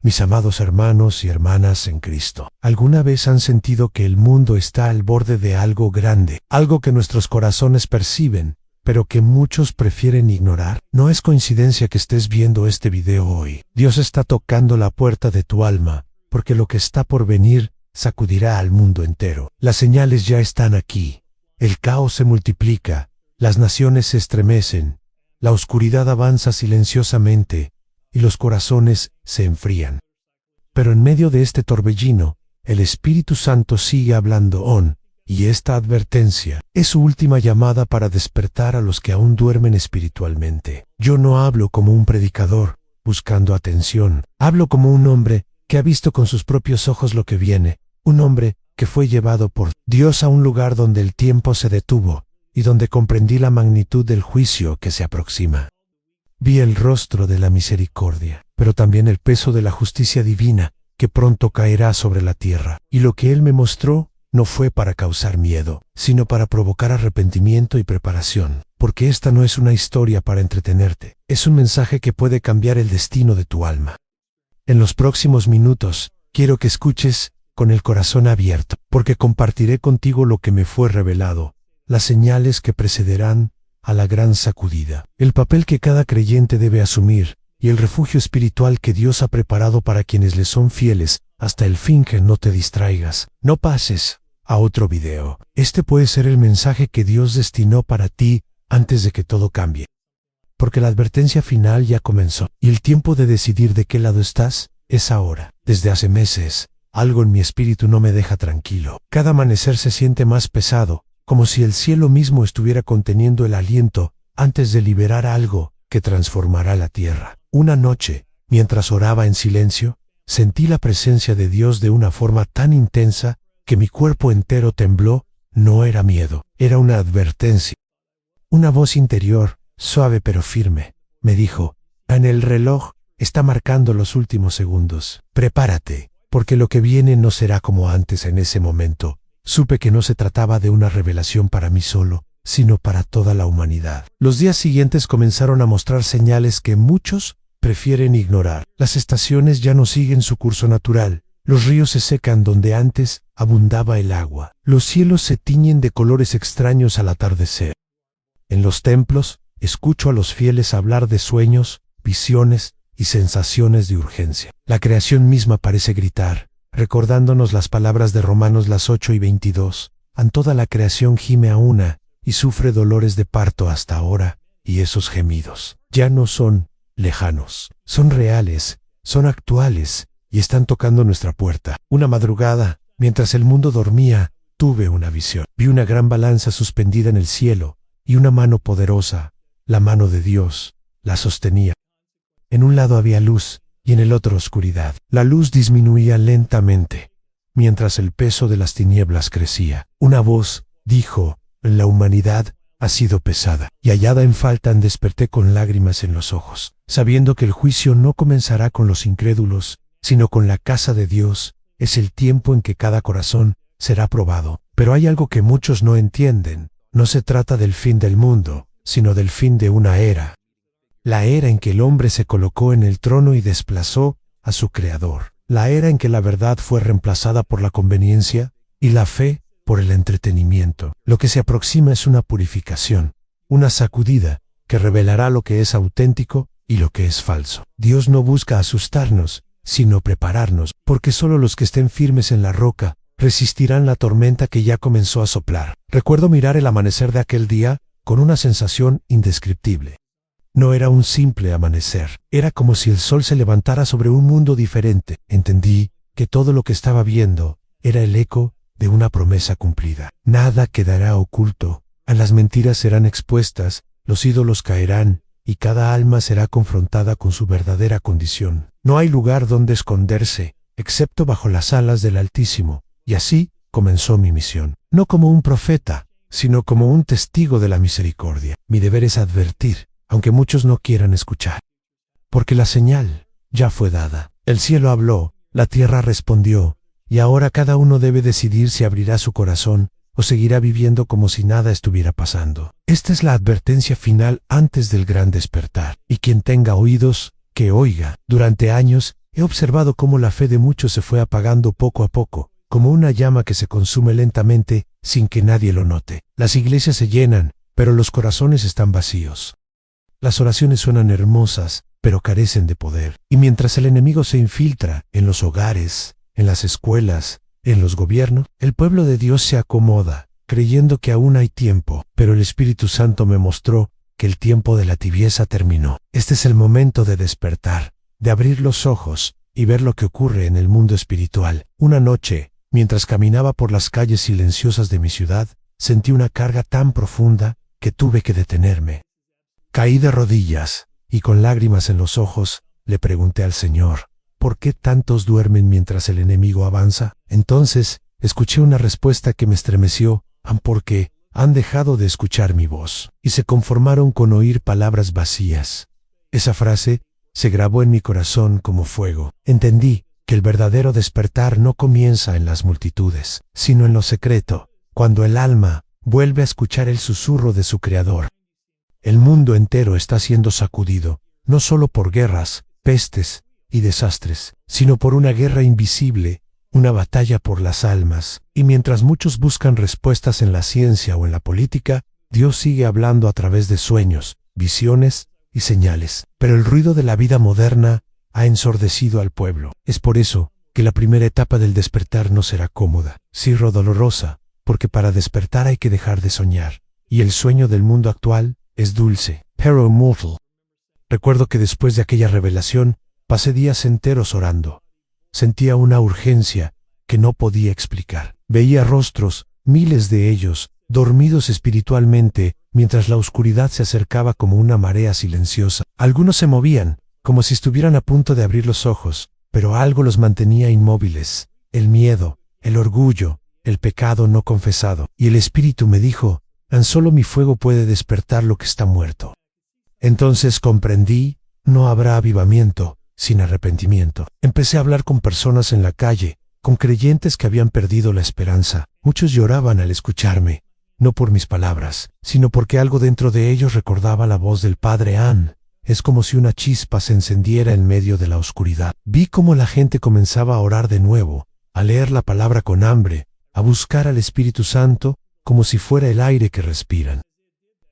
Mis amados hermanos y hermanas en Cristo, ¿alguna vez han sentido que el mundo está al borde de algo grande, algo que nuestros corazones perciben, pero que muchos prefieren ignorar? No es coincidencia que estés viendo este video hoy. Dios está tocando la puerta de tu alma, porque lo que está por venir sacudirá al mundo entero. Las señales ya están aquí. El caos se multiplica, las naciones se estremecen, la oscuridad avanza silenciosamente y los corazones se enfrían. Pero en medio de este torbellino, el Espíritu Santo sigue hablando y esta advertencia es su última llamada para despertar a los que aún duermen espiritualmente. Yo no hablo como un predicador buscando atención, hablo como un hombre que ha visto con sus propios ojos lo que viene, un hombre que fue llevado por Dios a un lugar donde el tiempo se detuvo y donde comprendí la magnitud del juicio que se aproxima. Vi el rostro de la misericordia, pero también el peso de la justicia divina que pronto caerá sobre la tierra. Y lo que Él me mostró no fue para causar miedo, sino para provocar arrepentimiento y preparación, porque esta no es una historia para entretenerte, es un mensaje que puede cambiar el destino de tu alma. En los próximos minutos, quiero que escuches con el corazón abierto, porque compartiré contigo lo que me fue revelado, las señales que precederán a la gran sacudida, el papel que cada creyente debe asumir y el refugio espiritual que Dios ha preparado para quienes le son fieles hasta el fin. Que no te distraigas, no pases a otro video. Este puede ser el mensaje que Dios destinó para ti antes de que todo cambie. Porque la advertencia final ya comenzó y el tiempo de decidir de qué lado estás es ahora. Desde hace meses, algo en mi espíritu no me deja tranquilo. Cada amanecer se siente más pesado, como si el cielo mismo estuviera conteniendo el aliento antes de liberar algo que transformará la tierra. Una noche, mientras oraba en silencio, sentí la presencia de Dios de una forma tan intensa que mi cuerpo entero tembló. No era miedo, era una advertencia. Una voz interior, suave pero firme, me dijo: en el reloj está marcando los últimos segundos. Prepárate, porque lo que viene no será como antes. En ese momento, supe que no se trataba de una revelación para mí solo, sino para toda la humanidad. Los días siguientes comenzaron a mostrar señales que muchos prefieren ignorar. Las estaciones ya no siguen su curso natural. Los ríos se secan donde antes abundaba el agua. Los cielos se tiñen de colores extraños al atardecer. En los templos, escucho a los fieles hablar de sueños, visiones y sensaciones de urgencia. La creación misma parece gritar, recordándonos las palabras de Romanos 8:22. Toda la creación gime a una y sufre dolores de parto hasta ahora, y esos gemidos ya no son lejanos, son reales, son actuales, y están tocando nuestra puerta. Una madrugada, mientras el mundo dormía, tuve una visión. Vi una gran balanza suspendida en el cielo, y una mano poderosa, la mano de Dios, la sostenía. En un lado había luz, y en el otro oscuridad. La luz disminuía lentamente, mientras el peso de las tinieblas crecía. Una voz dijo: la humanidad ha sido pesada y hallada en falta. Desperté con lágrimas en los ojos, sabiendo que el juicio no comenzará con los incrédulos, sino con la casa de Dios. Es el tiempo en que cada corazón será probado. Pero hay algo que muchos no entienden. No se trata del fin del mundo, sino del fin de una era. La era en que el hombre se colocó en el trono y desplazó a su creador. La era en que la verdad fue reemplazada por la conveniencia y la fe por el entretenimiento. Lo que se aproxima es una purificación, una sacudida que revelará lo que es auténtico y lo que es falso. Dios no busca asustarnos, sino prepararnos, porque solo los que estén firmes en la roca resistirán la tormenta que ya comenzó a soplar. Recuerdo mirar el amanecer de aquel día con una sensación indescriptible. No era un simple amanecer, era como si el sol se levantara sobre un mundo diferente. Entendí que todo lo que estaba viendo era el eco de una promesa cumplida. Nada quedará oculto, a las mentiras serán expuestas, los ídolos caerán, y cada alma será confrontada con su verdadera condición. No hay lugar donde esconderse, excepto bajo las alas del Altísimo. Y así comenzó mi misión, no como un profeta, sino como un testigo de la misericordia. Mi deber es advertir, aunque muchos no quieran escuchar. Porque la señal ya fue dada. El cielo habló, la tierra respondió, y ahora cada uno debe decidir si abrirá su corazón o seguirá viviendo como si nada estuviera pasando. Esta es la advertencia final antes del gran despertar. Y quien tenga oídos, que oiga. Durante años He observado cómo la fe de muchos se fue apagando poco a poco, como una llama que se consume lentamente sin que nadie lo note. Las iglesias se llenan, pero los corazones están vacíos. Las oraciones suenan hermosas, pero carecen de poder. Y mientras el enemigo se infiltra en los hogares, en las escuelas, en los gobiernos, el pueblo de Dios se acomoda, creyendo que aún hay tiempo, pero el Espíritu Santo me mostró que el tiempo de la tibieza terminó. Este es el momento de despertar, de abrir los ojos y ver lo que ocurre en el mundo espiritual. Una noche, mientras caminaba por las calles silenciosas de mi ciudad, sentí una carga tan profunda que tuve que detenerme. Caí de rodillas y con lágrimas en los ojos le pregunté al Señor, ¿por qué tantos duermen mientras el enemigo avanza? Entonces escuché una respuesta que me estremeció, porque han dejado de escuchar mi voz y se conformaron con oír palabras vacías. Esa frase se grabó en mi corazón como fuego. Entendí que el verdadero despertar no comienza en las multitudes, sino en lo secreto, cuando el alma vuelve a escuchar el susurro de su Creador. El mundo entero está siendo sacudido, no solo por guerras, pestes y desastres, sino por una guerra invisible, una batalla por las almas. Y mientras muchos buscan respuestas en la ciencia o en la política, Dios sigue hablando a través de sueños, visiones y señales. Pero el ruido de la vida moderna ha ensordecido al pueblo. Es por eso que la primera etapa del despertar no será cómoda, sino dolorosa, porque para despertar hay que dejar de soñar. Y el sueño del mundo actual es dulce, pero mortal. Recuerdo que después de aquella revelación, pasé días enteros orando. Sentía una urgencia que no podía explicar. Veía rostros, miles de ellos, dormidos espiritualmente, mientras la oscuridad se acercaba como una marea silenciosa. Algunos se movían, como si estuvieran a punto de abrir los ojos, pero algo los mantenía inmóviles: el miedo, el orgullo, el pecado no confesado. Y el Espíritu me dijo: tan solo mi fuego puede despertar lo que está muerto. Entonces comprendí, no habrá avivamiento sin arrepentimiento. Empecé a hablar con personas en la calle, con creyentes que habían perdido la esperanza. Muchos lloraban al escucharme, no por mis palabras, sino porque algo dentro de ellos recordaba la voz del Padre Ann. Es como si una chispa se encendiera en medio de la oscuridad. Vi cómo la gente comenzaba a orar de nuevo, a leer la palabra con hambre, a buscar al Espíritu Santo, como si fuera el aire que respiran.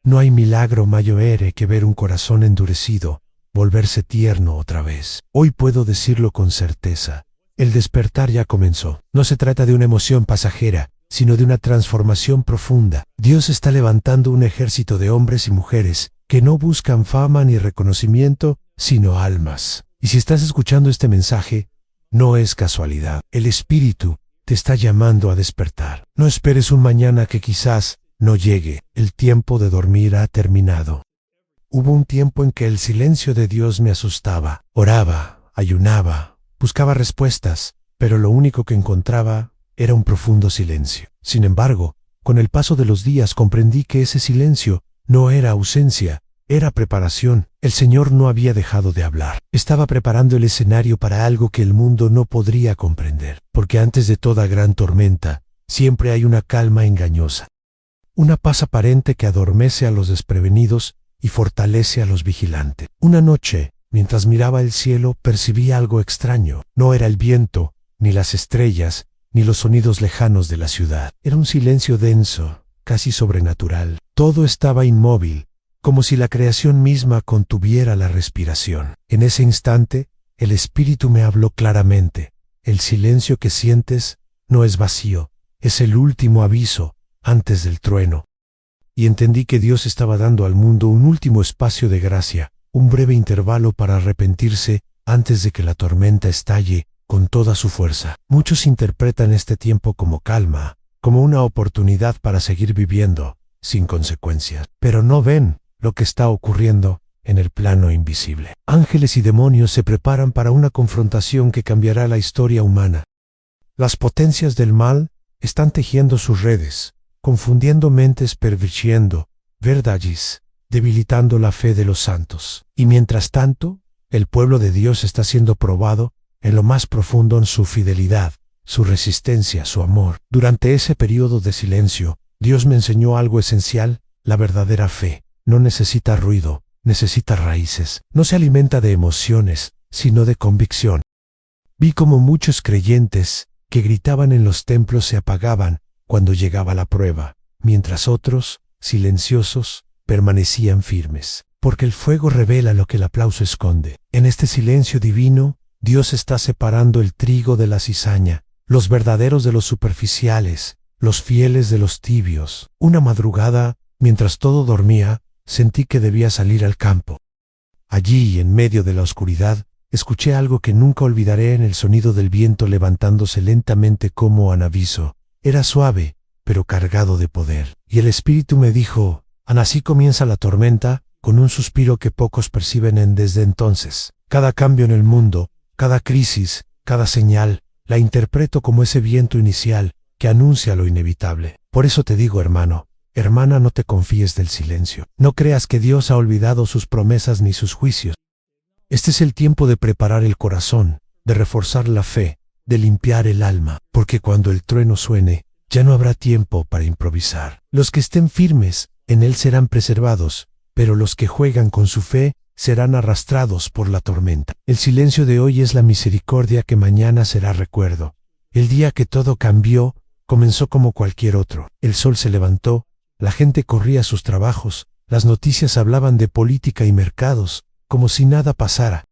No hay milagro mayor que ver un corazón endurecido volverse tierno otra vez. Hoy puedo decirlo con certeza: el despertar ya comenzó. No se trata de una emoción pasajera, sino de una transformación profunda. Dios está levantando un ejército de hombres y mujeres que no buscan fama ni reconocimiento, sino almas. Y si estás escuchando este mensaje, no es casualidad. El Espíritu te está llamando a despertar. No esperes un mañana que quizás no llegue. El tiempo de dormir ha terminado. Hubo un tiempo en que el silencio de Dios me asustaba. Oraba, ayunaba, buscaba respuestas, pero lo único que encontraba era un profundo silencio. Sin embargo, con el paso de los días comprendí que ese silencio no era ausencia, era preparación. El Señor no había dejado de hablar. Estaba preparando el escenario para algo que el mundo no podría comprender. Porque antes de toda gran tormenta, siempre hay una calma engañosa. Una paz aparente que adormece a los desprevenidos y fortalece a los vigilantes. Una noche, mientras miraba el cielo, percibí algo extraño. No era el viento, ni las estrellas, ni los sonidos lejanos de la ciudad. Era un silencio denso, casi sobrenatural. Todo estaba inmóvil, como si la creación misma contuviera la respiración. En ese instante, el Espíritu me habló claramente: el silencio que sientes no es vacío, es el último aviso antes del trueno. Y entendí que Dios estaba dando al mundo un último espacio de gracia, un breve intervalo para arrepentirse antes de que la tormenta estalle con toda su fuerza. Muchos interpretan este tiempo como calma, como una oportunidad para seguir viviendo sin consecuencias, pero no ven lo que está ocurriendo en el plano invisible. Ángeles y demonios se preparan para una confrontación que cambiará la historia humana. Las potencias del mal están tejiendo sus redes, confundiendo mentes, pervirtiendo verdades, debilitando la fe de los santos. Y mientras tanto, el pueblo de Dios está siendo probado en lo más profundo en su fidelidad, su resistencia, su amor. Durante ese periodo de silencio, Dios me enseñó algo esencial: la verdadera fe no necesita ruido, necesita raíces. No se alimenta de emociones, sino de convicción. Vi como muchos creyentes que gritaban en los templos se apagaban cuando llegaba la prueba, mientras otros, silenciosos, permanecían firmes. Porque el fuego revela lo que el aplauso esconde. En este silencio divino, Dios está separando el trigo de la cizaña, los verdaderos de los superficiales, los fieles de los tibios. Una madrugada, mientras todo dormía, sentí que debía salir al campo. Allí, en medio de la oscuridad, escuché algo que nunca olvidaré en el sonido del viento levantándose lentamente como anaviso. Era suave, pero cargado de poder. Y el Espíritu me dijo, así comienza la tormenta, con un suspiro que pocos perciben desde entonces. Cada cambio en el mundo, cada crisis, cada señal, la interpreto como ese viento inicial que anuncia lo inevitable. Por eso te digo, hermano, hermana, no te confíes del silencio. No creas que Dios ha olvidado sus promesas ni sus juicios. Este es el tiempo de preparar el corazón, de reforzar la fe, de limpiar el alma, porque cuando el trueno suene, ya no habrá tiempo para improvisar. Los que estén firmes, en él serán preservados, pero los que juegan con su fe serán arrastrados por la tormenta. El silencio de hoy es la misericordia que mañana será recuerdo. El día que todo cambió, comenzó como cualquier otro. El sol se levantó, la gente corría a sus trabajos, las noticias hablaban de política y mercados, como si nada pasara.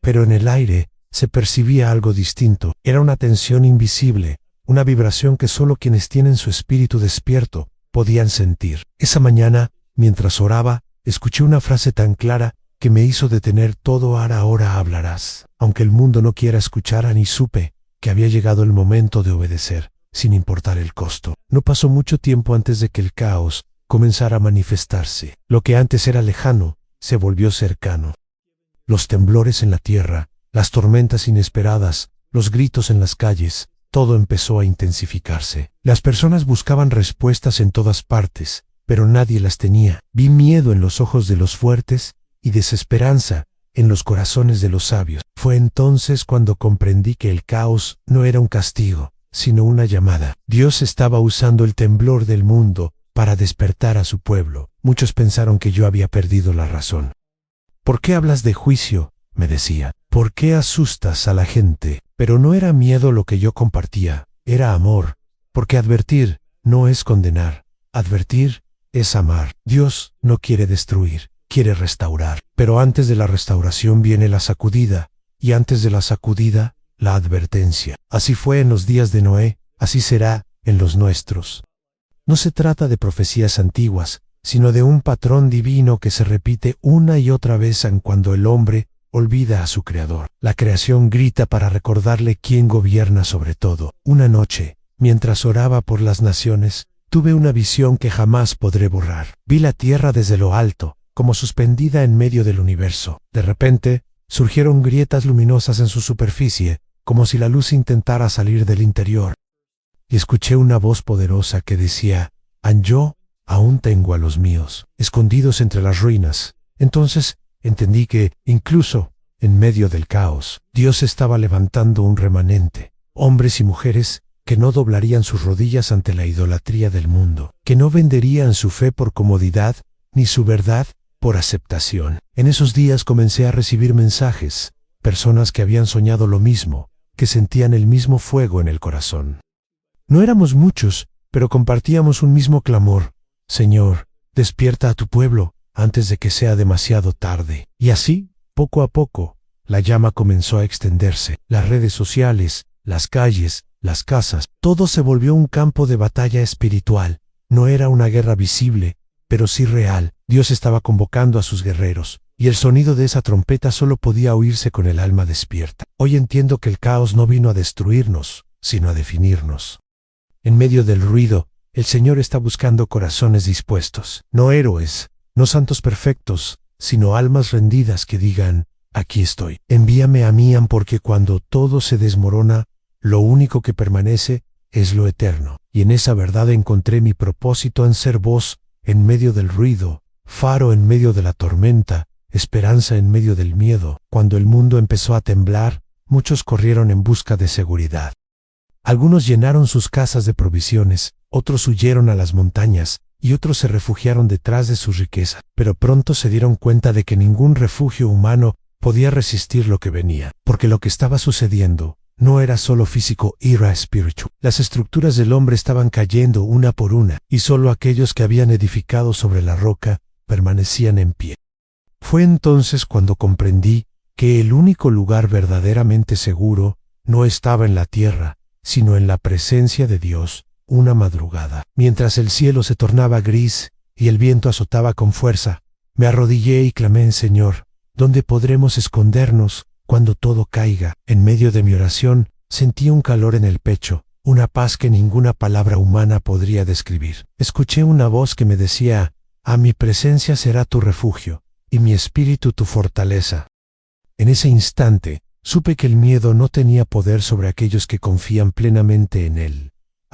Pero en el aire se percibía algo distinto. Era una tensión invisible, una vibración que solo quienes tienen su espíritu despierto podían sentir. Esa mañana, mientras oraba, escuché una frase tan clara que me hizo detener todo. Ahora hablarás. Aunque el mundo no quiera escuchar, ni supe que había llegado el momento de obedecer, sin importar el costo. No pasó mucho tiempo antes de que el caos comenzara a manifestarse. Lo que antes era lejano, se volvió cercano. Los temblores en la tierra, las tormentas inesperadas, los gritos en las calles, todo empezó a intensificarse. Las personas buscaban respuestas en todas partes, pero nadie las tenía. Vi miedo en los ojos de los fuertes y desesperanza en los corazones de los sabios. Fue entonces cuando comprendí que el caos no era un castigo, sino una llamada. Dios estaba usando el temblor del mundo para despertar a su pueblo. Muchos pensaron que yo había perdido la razón. ¿Por qué hablas de juicio?, me decía. ¿Por qué asustas a la gente? Pero no era miedo lo que yo compartía, era amor, porque advertir no es condenar, advertir es amar. Dios no quiere destruir, quiere restaurar. Pero antes de la restauración viene la sacudida, y antes de la sacudida, la advertencia. Así fue en los días de Noé, así será en los nuestros. No se trata de profecías antiguas, sino de un patrón divino que se repite una y otra vez cuando el hombre olvida a su Creador. La creación grita para recordarle quién gobierna sobre todo. Una noche, mientras oraba por las naciones, tuve una visión que jamás podré borrar. Vi la tierra desde lo alto, como suspendida en medio del universo. De repente, surgieron grietas luminosas en su superficie, como si la luz intentara salir del interior. Y escuché una voz poderosa que decía, yo aún tengo a los míos, escondidos entre las ruinas. Entonces entendí que, incluso en medio del caos, Dios estaba levantando un remanente, hombres y mujeres que no doblarían sus rodillas ante la idolatría del mundo, que no venderían su fe por comodidad, ni su verdad por aceptación. En esos días comencé a recibir mensajes, personas que habían soñado lo mismo, que sentían el mismo fuego en el corazón. No éramos muchos, pero compartíamos un mismo clamor: Señor, despierta a tu pueblo antes de que sea demasiado tarde. Y así, poco a poco, la llama comenzó a extenderse. Las redes sociales, las calles, las casas, todo se volvió un campo de batalla espiritual. No era una guerra visible, pero sí real. Dios estaba convocando a sus guerreros, y el sonido de esa trompeta solo podía oírse con el alma despierta. Hoy entiendo que el caos no vino a destruirnos, sino a definirnos. En medio del ruido, el Señor está buscando corazones dispuestos, no héroes, no santos perfectos, sino almas rendidas que digan: aquí estoy, envíame a mí, porque cuando todo se desmorona, lo único que permanece es lo eterno. Y en esa verdad encontré mi propósito en ser voz en medio del ruido, faro en medio de la tormenta, esperanza en medio del miedo. Cuando el mundo empezó a temblar, muchos corrieron en busca de seguridad. Algunos llenaron sus casas de provisiones, otros huyeron a las montañas, y otros se refugiaron detrás de su riqueza. Pero pronto se dieron cuenta de que ningún refugio humano podía resistir lo que venía, porque lo que estaba sucediendo no era solo físico, era espiritual. Las estructuras del hombre estaban cayendo una por una, y solo aquellos que habían edificado sobre la roca permanecían en pie. Fue entonces cuando comprendí que el único lugar verdaderamente seguro no estaba en la tierra, sino en la presencia de Dios. Una madrugada, mientras el cielo se tornaba gris y el viento azotaba con fuerza, me arrodillé y clamé: Señor, ¿dónde podremos escondernos cuando todo caiga? En medio de mi oración sentí un calor en el pecho, una paz que ninguna palabra humana podría describir. Escuché una voz que me decía: a mi presencia será tu refugio, y mi espíritu tu fortaleza. En ese instante, supe que el miedo no tenía poder sobre aquellos que confían plenamente en él.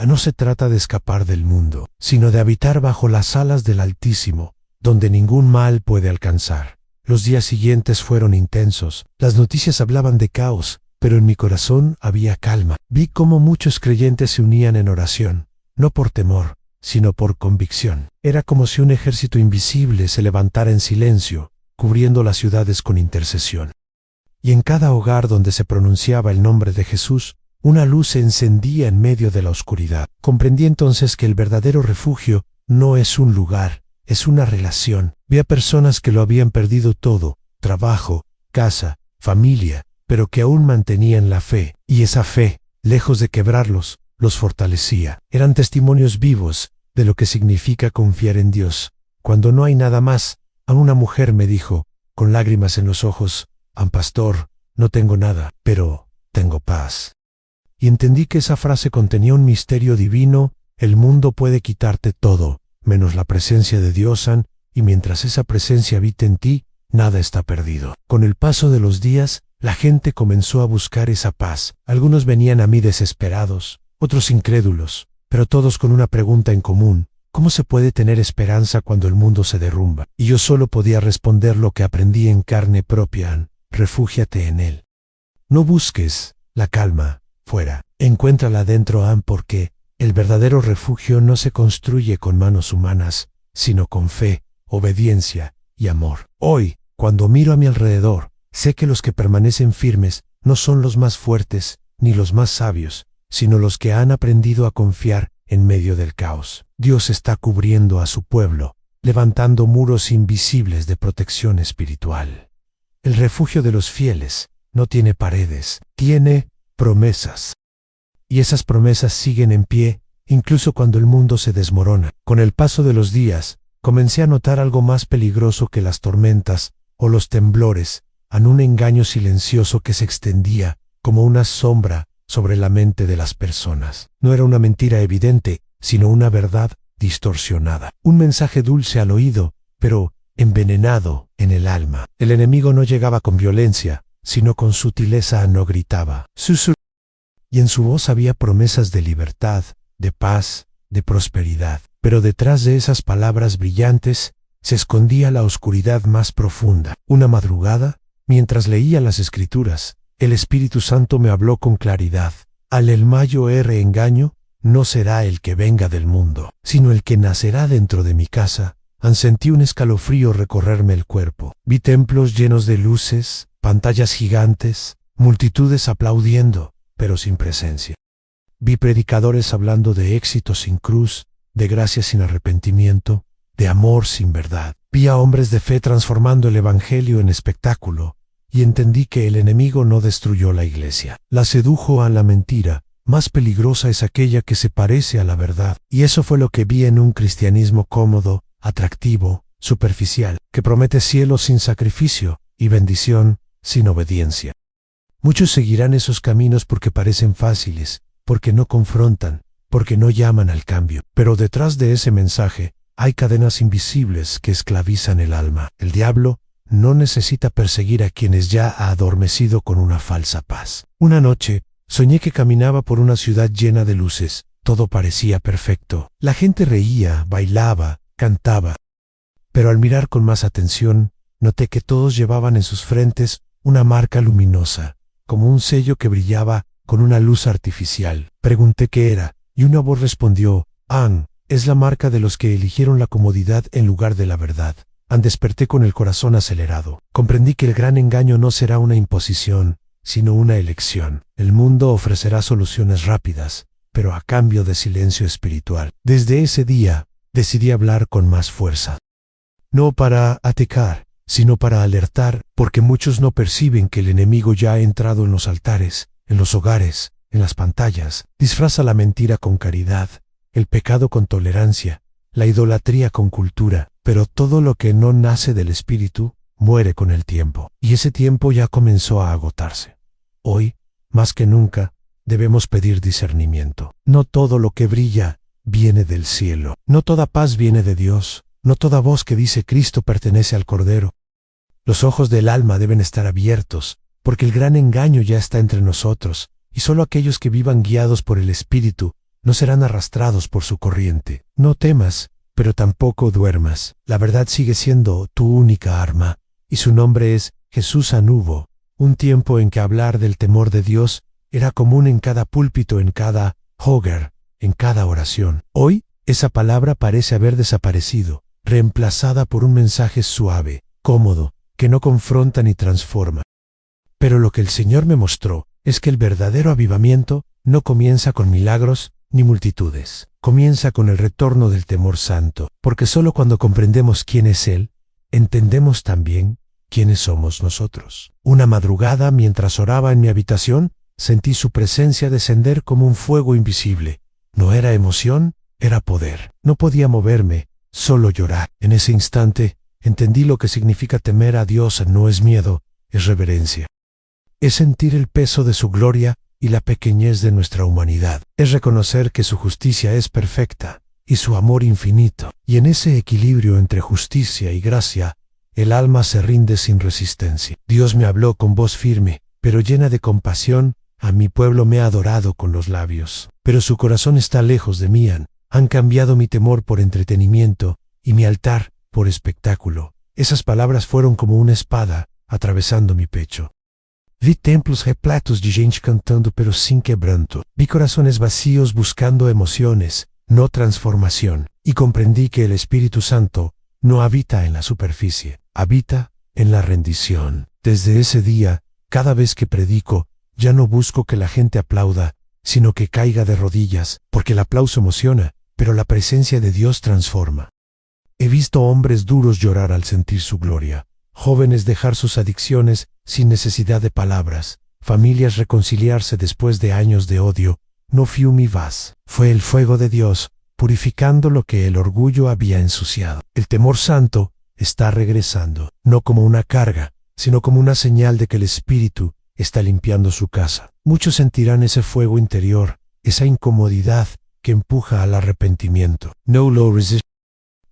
No se trata de escapar del mundo, sino de habitar bajo las alas del Altísimo, donde ningún mal puede alcanzar. Los días siguientes fueron intensos. Las noticias hablaban de caos, pero en mi corazón había calma. Vi cómo muchos creyentes se unían en oración, no por temor, sino por convicción. Era como si un ejército invisible se levantara en silencio, cubriendo las ciudades con intercesión. Y en cada hogar donde se pronunciaba el nombre de Jesús, una luz se encendía en medio de la oscuridad. Comprendí entonces que el verdadero refugio no es un lugar, es una relación. Vi a personas que lo habían perdido todo: trabajo, casa, familia, pero que aún mantenían la fe, y esa fe, lejos de quebrarlos, los fortalecía. Eran testimonios vivos de lo que significa confiar en Dios. Cuando no hay nada más, a una mujer me dijo, con lágrimas en los ojos: pastor, no tengo nada, pero tengo paz. Y entendí que esa frase contenía un misterio divino: el mundo puede quitarte todo, menos la presencia de Dios, y mientras esa presencia habite en ti, nada está perdido. Con el paso de los días, la gente comenzó a buscar esa paz. Algunos venían a mí desesperados, otros incrédulos, pero todos con una pregunta en común: ¿cómo se puede tener esperanza cuando el mundo se derrumba? Y yo solo podía responder lo que aprendí en carne propia: refúgiate en Él. No busques la calma fuera, encuéntrala dentro, porque el verdadero refugio no se construye con manos humanas, sino con fe, obediencia y amor. Hoy, cuando miro a mi alrededor, sé que los que permanecen firmes no son los más fuertes ni los más sabios, sino los que han aprendido a confiar en medio del caos. Dios está cubriendo a su pueblo, levantando muros invisibles de protección espiritual. El refugio de los fieles no tiene paredes, tiene promesas. Y esas promesas siguen en pie, incluso cuando el mundo se desmorona. Con el paso de los días, comencé a notar algo más peligroso que las tormentas o los temblores: un engaño silencioso que se extendía como una sombra sobre la mente de las personas. No era una mentira evidente, sino una verdad distorsionada. Un mensaje dulce al oído, pero envenenado en el alma. El enemigo no llegaba con violencia, sino con sutileza. No gritaba, y en su voz había promesas de libertad, de paz, de prosperidad. Pero detrás de esas palabras brillantes se escondía la oscuridad más profunda. Una madrugada, mientras leía las Escrituras, el Espíritu Santo me habló con claridad: el mayor engaño no será el que venga del mundo, sino el que nacerá dentro de mi casa. Sentí un escalofrío recorrerme el cuerpo. Vi templos llenos de luces, pantallas gigantes, multitudes aplaudiendo, pero sin presencia. Vi predicadores hablando de éxito sin cruz, de gracia sin arrepentimiento, de amor sin verdad. Vi a hombres de fe transformando el evangelio en espectáculo, y entendí que el enemigo no destruyó la iglesia, la sedujo a la mentira. Más peligrosa es aquella que se parece a la verdad. Y eso fue lo que vi en un cristianismo cómodo, atractivo, superficial, que promete cielo sin sacrificio y bendición sin obediencia. Muchos seguirán esos caminos porque parecen fáciles, porque no confrontan, porque no llaman al cambio. Pero detrás de ese mensaje hay cadenas invisibles que esclavizan el alma. El diablo no necesita perseguir a quienes ya ha adormecido con una falsa paz. Una noche, soñé que caminaba por una ciudad llena de luces. Todo parecía perfecto. La gente reía, bailaba, cantaba. Pero al mirar con más atención, noté que todos llevaban en sus frentes una marca luminosa, como un sello que brillaba con una luz artificial. Pregunté qué era, y una voz respondió: es la marca de los que eligieron la comodidad en lugar de la verdad. Desperté con el corazón acelerado. Comprendí que el gran engaño no será una imposición, sino una elección. El mundo ofrecerá soluciones rápidas, pero a cambio de silencio espiritual. Desde ese día, decidí hablar con más fuerza. No para atacar, sino para alertar, porque muchos no perciben que el enemigo ya ha entrado en los altares, en los hogares, en las pantallas. Disfraza la mentira con caridad, el pecado con tolerancia, la idolatría con cultura, pero todo lo que no nace del Espíritu muere con el tiempo, y ese tiempo ya comenzó a agotarse. Hoy, más que nunca, debemos pedir discernimiento. No todo lo que brilla viene del cielo, no toda paz viene de Dios, no toda voz que dice Cristo pertenece al Cordero. Los ojos del alma deben estar abiertos, porque el gran engaño ya está entre nosotros, y solo aquellos que vivan guiados por el Espíritu no serán arrastrados por su corriente. No temas, pero tampoco duermas. La verdad sigue siendo tu única arma, y su nombre es Jesús Anubo. Un tiempo en que hablar del temor de Dios era común en cada púlpito, en cada hogar, en cada oración. Hoy, esa palabra parece haber desaparecido, reemplazada por un mensaje suave, cómodo, que no confronta ni transforma. Pero lo que el Señor me mostró es que el verdadero avivamiento no comienza con milagros ni multitudes. Comienza con el retorno del temor santo, porque solo cuando comprendemos quién es Él, entendemos también quiénes somos nosotros. Una madrugada, mientras oraba en mi habitación, sentí su presencia descender como un fuego invisible. No era emoción, era poder. No podía moverme, solo llorar. En ese instante, entendí lo que significa temer a Dios. No es miedo, es reverencia. Es sentir el peso de su gloria y la pequeñez de nuestra humanidad. Es reconocer que su justicia es perfecta y su amor infinito. Y en ese equilibrio entre justicia y gracia, el alma se rinde sin resistencia. Dios me habló con voz firme, pero llena de compasión. A mi pueblo me ha adorado con los labios, pero su corazón está lejos de mí. Han cambiado mi temor por entretenimiento y mi altar por espectáculo. Esas palabras fueron como una espada atravesando mi pecho. Vi templos repletos de gente cantando pero sin quebranto. Vi corazones vacíos buscando emociones, no transformación. Y comprendí que el Espíritu Santo no habita en la superficie, habita en la rendición. Desde ese día, cada vez que predico, ya no busco que la gente aplauda, sino que caiga de rodillas, porque el aplauso emociona, pero la presencia de Dios transforma. He visto hombres duros llorar al sentir su gloria, jóvenes dejar sus adicciones sin necesidad de palabras, familias reconciliarse después de años de odio. No fui mi vas, fue el fuego de Dios, purificando lo que el orgullo había ensuciado. El temor santo está regresando, no como una carga, sino como una señal de que el Espíritu está limpiando su casa. Muchos sentirán ese fuego interior, esa incomodidad que empuja al arrepentimiento. No lo resist.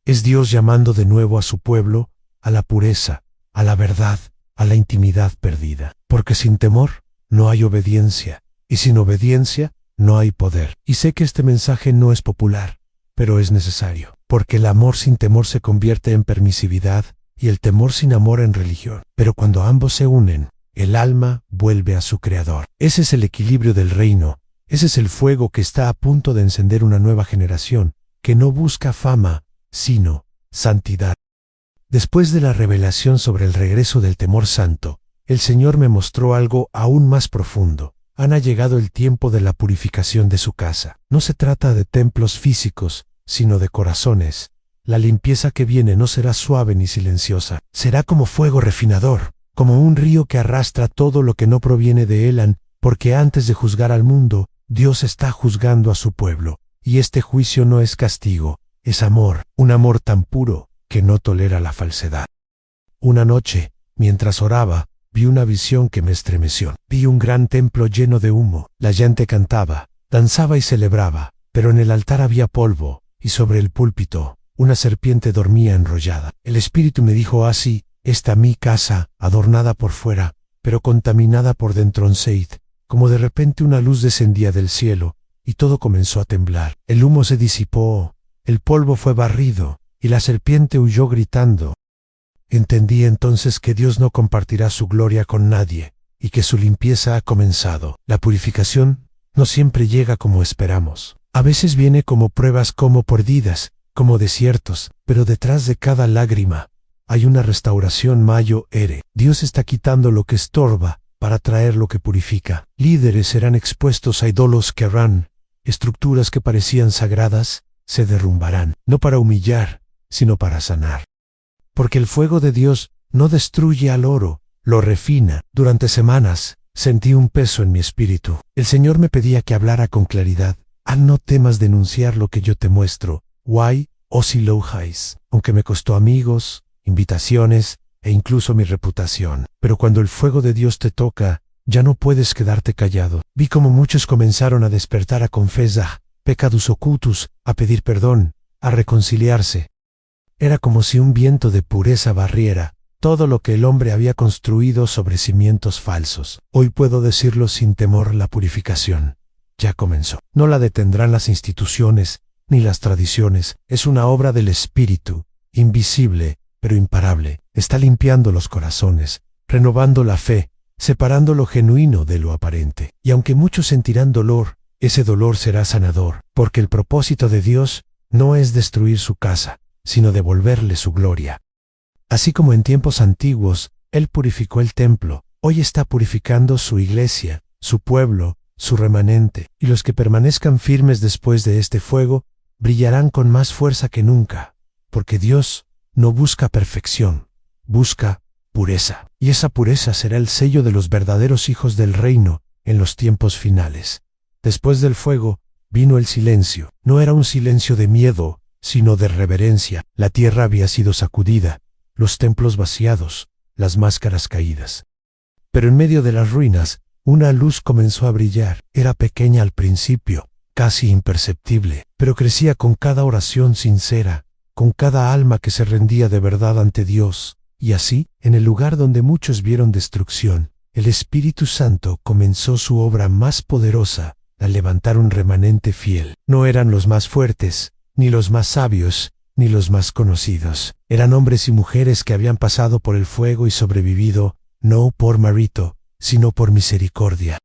Es Dios llamando de nuevo a su pueblo, a la pureza, a la verdad, a la intimidad perdida. Porque sin temor no hay obediencia, y sin obediencia no hay poder. Y sé que este mensaje no es popular, pero es necesario, porque el amor sin temor se convierte en permisividad y el temor sin amor en religión. Pero cuando ambos se unen, el alma vuelve a su creador. Ese es el equilibrio del reino, ese es el fuego que está a punto de encender una nueva generación, que no busca fama, sino santidad. Después de la revelación sobre el regreso del temor santo, el Señor me mostró algo aún más profundo. Ha llegado el tiempo de la purificación de su casa. No se trata de templos físicos, sino de corazones. La limpieza que viene no será suave ni silenciosa, será como fuego refinador, como un río que arrastra todo lo que no proviene de él, porque antes de juzgar al mundo, Dios está juzgando a su pueblo, y este juicio no es castigo, es amor, un amor tan puro que no tolera la falsedad. Una noche, mientras oraba, vi una visión que me estremeció. Vi un gran templo lleno de humo. La gente cantaba, danzaba y celebraba, pero en el altar había polvo, y sobre el púlpito, una serpiente dormía enrollada. El Espíritu me dijo así: esta mi casa, adornada por fuera, pero contaminada por dentro. Como de repente una luz descendía del cielo, y todo comenzó a temblar. El humo se disipó, el polvo fue barrido, y la serpiente huyó gritando. Entendí entonces que Dios no compartirá su gloria con nadie, y que su limpieza ha comenzado. La purificación no siempre llega como esperamos. A veces viene como pruebas, como perdidas, como desiertos, pero detrás de cada lágrima hay una restauración mayo ere. Dios está quitando lo que estorba para traer lo que purifica. Líderes serán expuestos a ídolos que harán, estructuras que parecían sagradas se derrumbarán, no para humillar, sino para sanar. Porque el fuego de Dios no destruye al oro, lo refina. Durante semanas sentí un peso en mi espíritu. El Señor me pedía que hablara con claridad. No temas denunciar lo que yo te muestro. Why Osilohais, aunque me costó amigos, invitaciones e incluso mi reputación. Pero cuando el fuego de Dios te toca, ya no puedes quedarte callado. Vi como muchos comenzaron a despertar a confesar pecados ocultos, a pedir perdón, a reconciliarse. Era como si un viento de pureza barriera todo lo que el hombre había construido sobre cimientos falsos. Hoy puedo decirlo sin temor, la purificación ya comenzó. No la detendrán las instituciones ni las tradiciones. Es una obra del Espíritu, invisible, pero imparable. Está limpiando los corazones, renovando la fe, separando lo genuino de lo aparente. Y aunque muchos sentirán dolor, ese dolor será sanador, porque el propósito de Dios no es destruir su casa, sino devolverle su gloria. Así como en tiempos antiguos, Él purificó el templo, hoy está purificando su iglesia, su pueblo, su remanente, y los que permanezcan firmes después de este fuego, brillarán con más fuerza que nunca, porque Dios no busca perfección, busca pureza, y esa pureza será el sello de los verdaderos hijos del reino en los tiempos finales. Después del fuego, vino el silencio. No era un silencio de miedo, sino de reverencia. La tierra había sido sacudida, los templos vaciados, las máscaras caídas. Pero en medio de las ruinas, una luz comenzó a brillar. Era pequeña al principio, casi imperceptible, pero crecía con cada oración sincera, con cada alma que se rendía de verdad ante Dios. Y así, en el lugar donde muchos vieron destrucción, el Espíritu Santo comenzó su obra más poderosa, al levantar un remanente fiel. No eran los más fuertes, ni los más sabios, ni los más conocidos. Eran hombres y mujeres que habían pasado por el fuego y sobrevivido, no por mérito, sino por misericordia.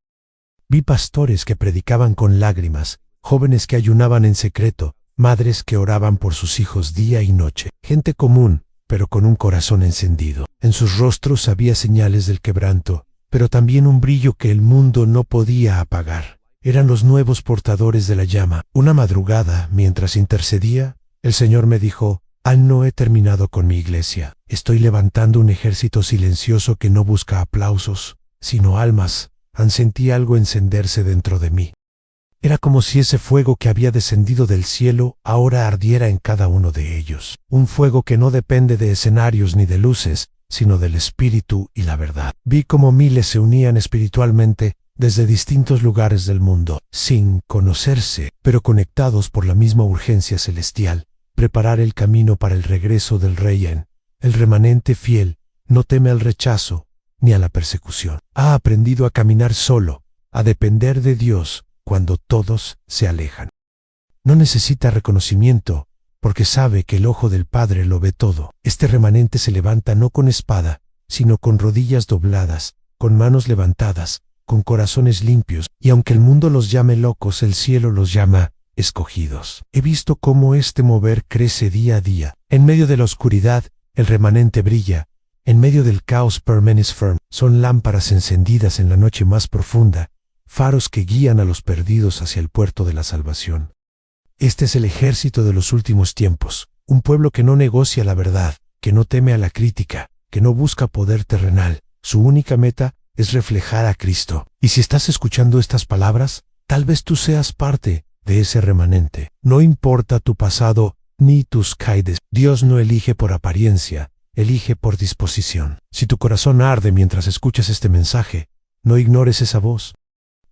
Vi pastores que predicaban con lágrimas, jóvenes que ayunaban en secreto, madres que oraban por sus hijos día y noche. Gente común, pero con un corazón encendido. En sus rostros había señales del quebranto, pero también un brillo que el mundo no podía apagar. Eran los nuevos portadores de la llama. Una madrugada, mientras intercedía, el Señor me dijo: no he terminado con mi iglesia. Estoy levantando un ejército silencioso que no busca aplausos, sino almas. Sentí algo encenderse dentro de mí. Era como si ese fuego que había descendido del cielo ahora ardiera en cada uno de ellos. Un fuego que no depende de escenarios ni de luces, sino del Espíritu y la verdad. Vi cómo miles se unían espiritualmente desde distintos lugares del mundo, sin conocerse, pero conectados por la misma urgencia celestial, preparar el camino para el regreso del Rey. El remanente fiel no teme al rechazo ni a la persecución. Ha aprendido a caminar solo, a depender de Dios cuando todos se alejan. No necesita reconocimiento, porque sabe que el ojo del Padre lo ve todo. Este remanente se levanta no con espada, sino con rodillas dobladas, con manos levantadas, con corazones limpios, y aunque el mundo los llame locos, el cielo los llama escogidos. He visto cómo este mover crece día a día. En medio de la oscuridad, el remanente brilla. En medio del caos, permanes firm. Son lámparas encendidas en la noche más profunda, faros que guían a los perdidos hacia el puerto de la salvación. Este es el ejército de los últimos tiempos, un pueblo que no negocia la verdad, que no teme a la crítica, que no busca poder terrenal. Su única meta es reflejar a Cristo. Y si estás escuchando estas palabras, tal vez tú seas parte de ese remanente. No importa tu pasado ni tus caídas. Dios no elige por apariencia, elige por disposición. Si tu corazón arde mientras escuchas este mensaje, no ignores esa voz.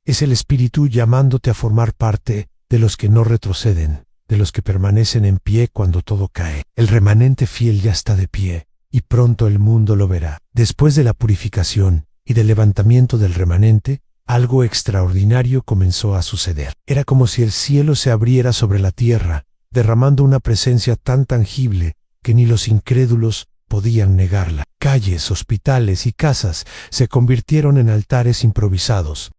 Es el Espíritu llamándote a formar parte de los que no retroceden, de los que permanecen en pie cuando todo cae. El remanente fiel ya está de pie, y pronto el mundo lo verá. Después de la purificación y del levantamiento del remanente, algo extraordinario comenzó a suceder. Era como si el cielo se abriera sobre la tierra, derramando una presencia tan tangible que ni los incrédulos podían negarla. Calles, hospitales y casas se convirtieron en altares improvisados.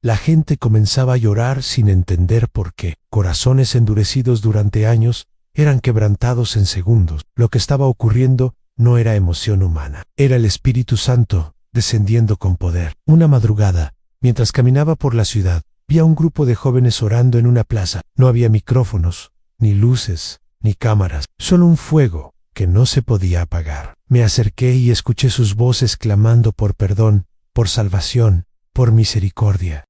La gente comenzaba a llorar sin entender por qué. Corazones endurecidos durante años eran quebrantados en segundos. Lo que estaba ocurriendo no era emoción humana, era el Espíritu Santo, descendiendo con poder. Una madrugada, mientras caminaba por la ciudad, vi a un grupo de jóvenes orando en una plaza. No había micrófonos, ni luces, ni cámaras, solo un fuego que no se podía apagar. Me acerqué y escuché sus voces clamando por perdón, por salvación, por misericordia.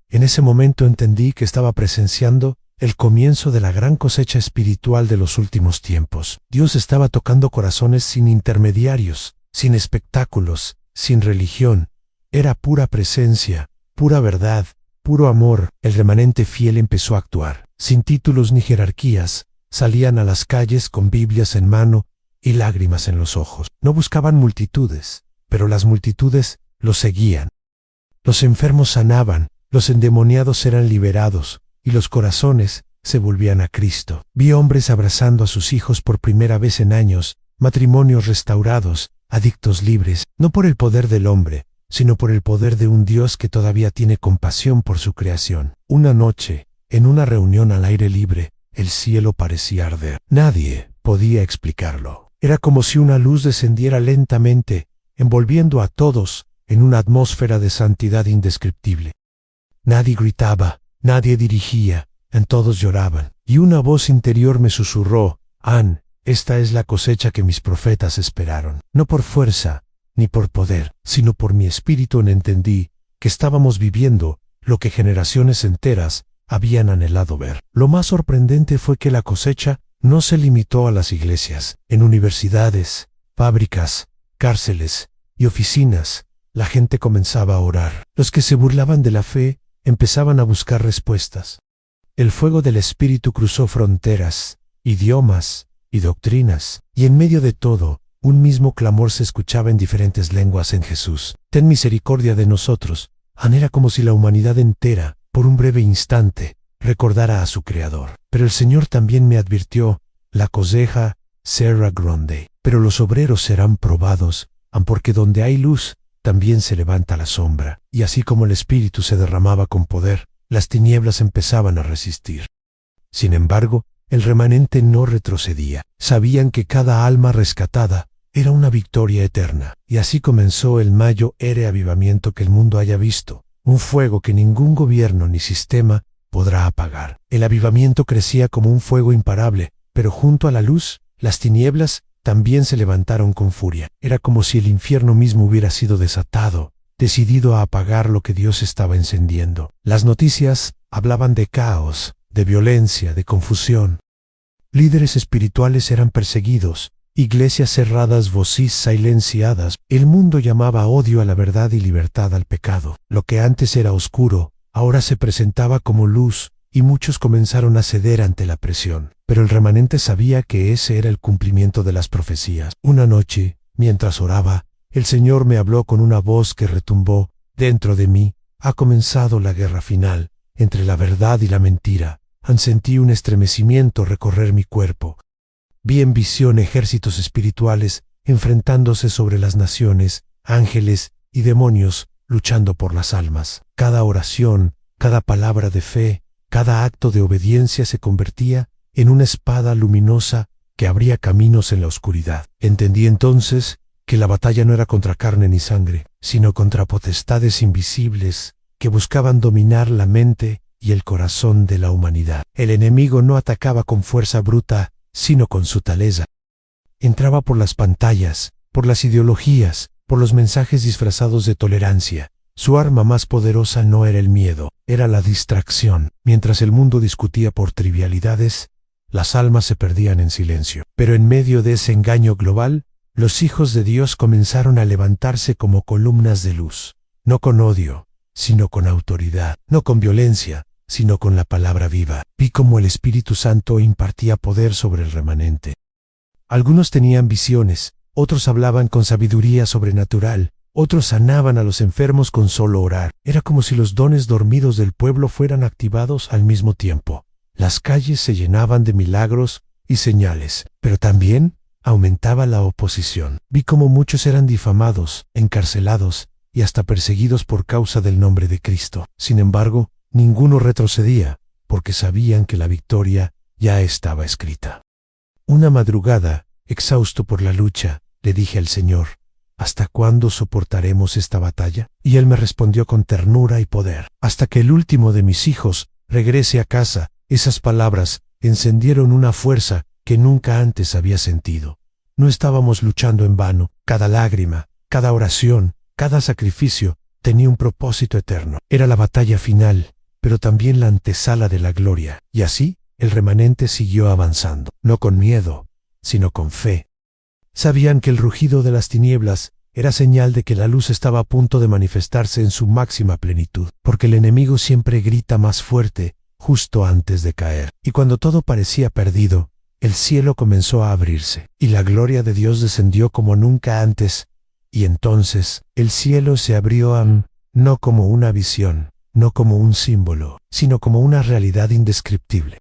En ese momento entendí que estaba presenciando el comienzo de la gran cosecha espiritual de los últimos tiempos. Dios estaba tocando corazones sin intermediarios, sin espectáculos, sin religión. Era pura presencia, pura verdad, puro amor. El remanente fiel empezó a actuar. Sin títulos ni jerarquías, salían a las calles con Biblias en mano y lágrimas en los ojos. No buscaban multitudes, pero las multitudes los seguían. Los enfermos sanaban, los endemoniados eran liberados, y los corazones se volvían a Cristo. Vi hombres abrazando a sus hijos por primera vez en años, matrimonios restaurados, adictos libres, no por el poder del hombre, sino por el poder de un Dios que todavía tiene compasión por su creación. Una noche, en una reunión al aire libre, el cielo parecía arder. Nadie podía explicarlo. Era como si una luz descendiera lentamente, envolviendo a todos en una atmósfera de santidad indescriptible. Nadie gritaba, nadie dirigía, en todos lloraban. Y una voz interior me susurró: «Ann, esta es la cosecha que mis profetas esperaron». No por fuerza, ni por poder, sino por mi espíritu entendí que estábamos viviendo lo que generaciones enteras habían anhelado ver. Lo más sorprendente fue que la cosecha no se limitó a las iglesias. En universidades, fábricas, cárceles y oficinas, la gente comenzaba a orar. Los que se burlaban de la fe empezaban a buscar respuestas. El fuego del Espíritu cruzó fronteras, idiomas y doctrinas, y en medio de todo, un mismo clamor se escuchaba en diferentes lenguas en Jesús: «Ten misericordia de nosotros». Era como si la humanidad entera, por un breve instante, recordara a su Creador. Pero el Señor también me advirtió: «La cosecha será grande, pero los obreros serán probados, porque donde hay luz, también se levanta la sombra». Y así como el Espíritu se derramaba con poder, las tinieblas empezaban a resistir. Sin embargo, el remanente no retrocedía. Sabían que cada alma rescatada era una victoria eterna. Y así comenzó el mayor avivamiento que el mundo haya visto. Un fuego que ningún gobierno ni sistema podrá apagar. El avivamiento crecía como un fuego imparable, pero junto a la luz, las tinieblas también se levantaron con furia. Era como si el infierno mismo hubiera sido desatado, decidido a apagar lo que Dios estaba encendiendo. Las noticias hablaban de caos, de violencia, de confusión. Líderes espirituales eran perseguidos, iglesias cerradas, voces silenciadas. El mundo llamaba odio a la verdad y libertad al pecado. Lo que antes era oscuro, ahora se presentaba como luz, y muchos comenzaron a ceder ante la presión. Pero el remanente sabía que ese era el cumplimiento de las profecías. Una noche, mientras oraba, el Señor me habló con una voz que retumbó dentro de mí: «Ha comenzado la guerra final entre la verdad y la mentira». Sentí un estremecimiento recorrer mi cuerpo. Vi en visión ejércitos espirituales enfrentándose sobre las naciones, ángeles y demonios luchando por las almas. Cada oración, cada palabra de fe, cada acto de obediencia se convertía en una espada luminosa que abría caminos en la oscuridad. Entendí entonces que la batalla no era contra carne ni sangre, sino contra potestades invisibles que buscaban dominar la mente y el corazón de la humanidad. El enemigo no atacaba con fuerza bruta, sino con sutileza. Entraba por las pantallas, por las ideologías, por los mensajes disfrazados de tolerancia. Su arma más poderosa no era el miedo, era la distracción. Mientras el mundo discutía por trivialidades, las almas se perdían en silencio. Pero en medio de ese engaño global, los hijos de Dios comenzaron a levantarse como columnas de luz, no con odio, sino con autoridad, no con violencia, sino con la palabra viva. Vi cómo el Espíritu Santo impartía poder sobre el remanente. Algunos tenían visiones, otros hablaban con sabiduría sobrenatural, otros sanaban a los enfermos con solo orar. Era como si los dones dormidos del pueblo fueran activados al mismo tiempo. Las calles se llenaban de milagros y señales, pero también aumentaba la oposición. Vi cómo muchos eran difamados, encarcelados y hasta perseguidos por causa del nombre de Cristo. Sin embargo, ninguno retrocedía, porque sabían que la victoria ya estaba escrita. Una madrugada, exhausto por la lucha, le dije al Señor, ¿hasta cuándo soportaremos esta batalla? Y Él me respondió con ternura y poder, hasta que el último de mis hijos regrese a casa. Esas palabras encendieron una fuerza que nunca antes había sentido. No estábamos luchando en vano. Cada lágrima, cada oración, cada sacrificio tenía un propósito eterno. Era la batalla final, pero también la antesala de la gloria. Y así, el remanente siguió avanzando, no con miedo, sino con fe. Sabían que el rugido de las tinieblas era señal de que la luz estaba a punto de manifestarse en su máxima plenitud, porque el enemigo siempre grita más fuerte justo antes de caer. Y cuando todo parecía perdido, el cielo comenzó a abrirse, y la gloria de Dios descendió como nunca antes, y entonces el cielo se abrió no como una visión, no como un símbolo, sino como una realidad indescriptible.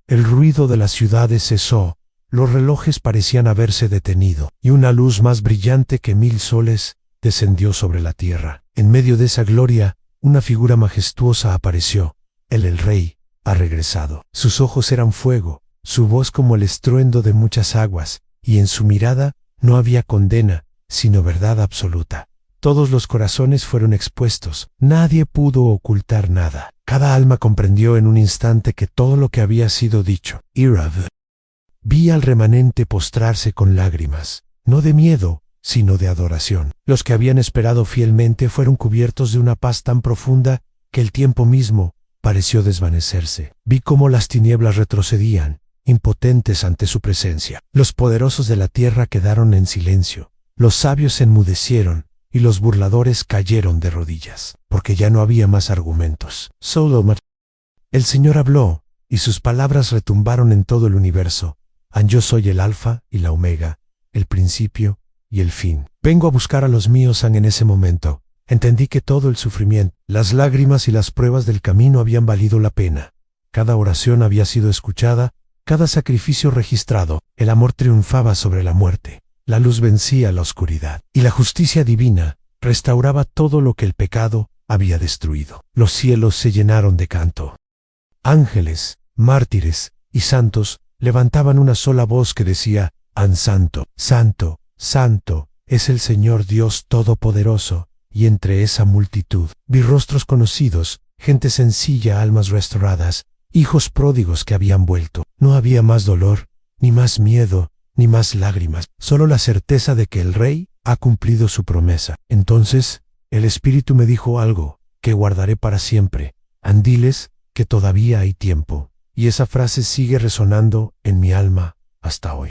El ruido de las ciudades cesó, los relojes parecían haberse detenido, y una luz más brillante que 1000 soles descendió sobre la tierra. En medio de esa gloria, una figura majestuosa apareció. El rey ha regresado. Sus ojos eran fuego, su voz como el estruendo de muchas aguas, y en su mirada no había condena, sino verdad absoluta. Todos los corazones fueron expuestos, nadie pudo ocultar nada. Cada alma comprendió en un instante que todo lo que había sido dicho. Vi al remanente postrarse con lágrimas, no de miedo, sino de adoración. Los que habían esperado fielmente fueron cubiertos de una paz tan profunda que el tiempo mismo pareció desvanecerse. Vi cómo las tinieblas retrocedían, impotentes ante su presencia. Los poderosos de la tierra quedaron en silencio, los sabios se enmudecieron, y los burladores cayeron de rodillas, porque ya no había más argumentos. El Señor habló, y sus palabras retumbaron en todo el universo. Yo soy el Alfa y la Omega, el principio y el fin. Vengo a buscar a los míos. En ese momento, entendí que todo el sufrimiento, las lágrimas y las pruebas del camino habían valido la pena. Cada oración había sido escuchada, cada sacrificio registrado. El amor triunfaba sobre la muerte, la luz vencía la oscuridad, y la justicia divina restauraba todo lo que el pecado había destruido. Los cielos se llenaron de canto. Ángeles, mártires y santos levantaban una sola voz que decía: Santo, Santo, Santo, es el Señor Dios Todopoderoso. Y entre esa multitud vi rostros conocidos, gente sencilla, almas restauradas, hijos pródigos que habían vuelto. No había más dolor, ni más miedo, ni más lágrimas, solo la certeza de que el Rey ha cumplido su promesa. Entonces, el Espíritu me dijo algo que guardaré para siempre. Diles que todavía hay tiempo. Y esa frase sigue resonando en mi alma hasta hoy.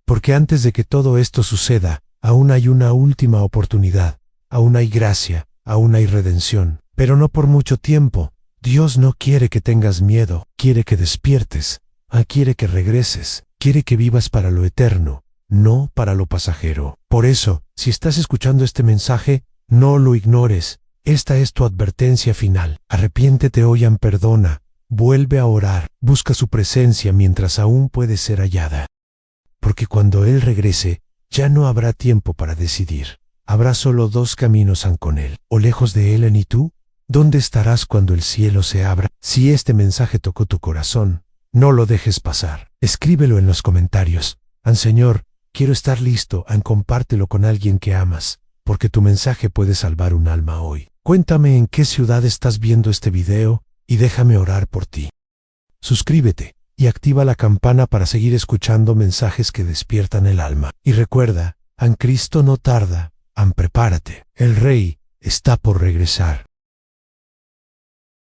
Porque antes de que todo esto suceda, aún hay una última oportunidad, aún hay gracia, aún hay redención, pero no por mucho tiempo. Dios no quiere que tengas miedo, quiere que despiertes, quiere que regreses, quiere que vivas para lo eterno, no para lo pasajero. Por eso, si estás escuchando este mensaje, no lo ignores. Esta es tu advertencia final. Arrepiéntete hoy, perdona. Vuelve a orar, busca su presencia mientras aún puede ser hallada. Porque cuando Él regrese, ya no habrá tiempo para decidir. Habrá solo dos caminos con Él, o lejos de Él. ¿Y tú? ¿Dónde estarás cuando el cielo se abra? Si este mensaje tocó tu corazón, no lo dejes pasar. Escríbelo en los comentarios. Señor, quiero estar listo. Compártelo con alguien que amas, porque tu mensaje puede salvar un alma hoy. Cuéntame en qué ciudad estás viendo este video, y déjame orar por ti. Suscríbete y activa la campana para seguir escuchando mensajes que despiertan el alma. Y recuerda, Cristo no tarda, prepárate. El Rey está por regresar.